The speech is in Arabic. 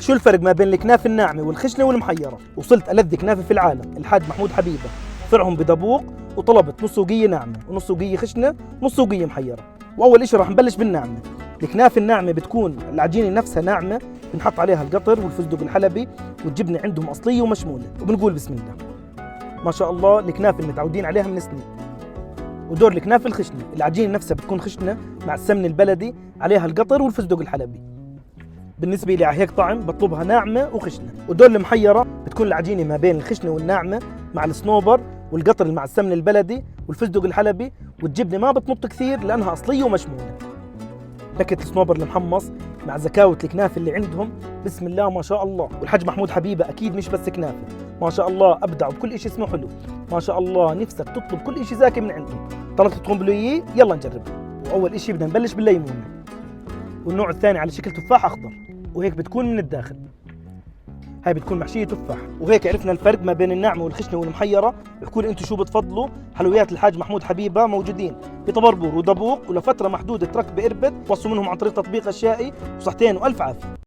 شو الفرق ما بين الكنافة الناعمة والخشنة والمحيرة؟ وصلت ألذ كنافة في العالم الحاج محمود حبيبة، فرعهم بدبوق، وطلبت نص وقية ناعمة ونص وقية خشنة ونص وقية محيرة. وأول إشي راح نبلش بالناعمة. الكنافة الناعمة بتكون العجينة نفسها ناعمة، بنحط عليها القطر والفستق الحلبي والجبنة عندهم أصلية ومشمولة، وبنقول بسم الله ما شاء الله. الكنافة اللي متعودين عليها من سنين. ودور الكنافة الخشنة، العجينة نفسها بتكون خشنة مع السمن البلدي، عليها القطر والفستق الحلبي. بالنسبة لي على هيك طعم بطلبها ناعمة وخشنة. ودور المحيرة بتكون العجينة ما بين الخشنة والناعمة مع الصنوبر والقطر مع السمن البلدي والفستق الحلبي، والجبنة ما بتمط كثير لأنها أصلية ومشمولة. لكة الصنوبر المحمص مع زكاوة الكنافة اللي عندهم بسم الله ما شاء الله. والحاج محمود حبيبة أكيد مش بس كنافة، ما شاء الله أبدعوا بكل إشي اسمه حلو، ما شاء الله. نفسك تطلب كل إشي زاكي من عندهم. طلبت تقومبلوية، يلا نجربها. وأول إشي بدنا نبلش بالليمون، والنوع الثاني على شكل تفاح أخضر، وهيك بتكون من الداخل. هاي بتكون محشية تفاح. وهيك عرفنا الفرق ما بين الناعمة والخشنة والمحيرة. احكوا لي انتم شو بتفضلوا. حلويات الحاج محمود حبيبة موجودين بطبربور ودبوق، ولفترة محدودة ترك بإربد. وصلوا منهم عن طريق تطبيق أشيائي. وصحتين وألف عافية.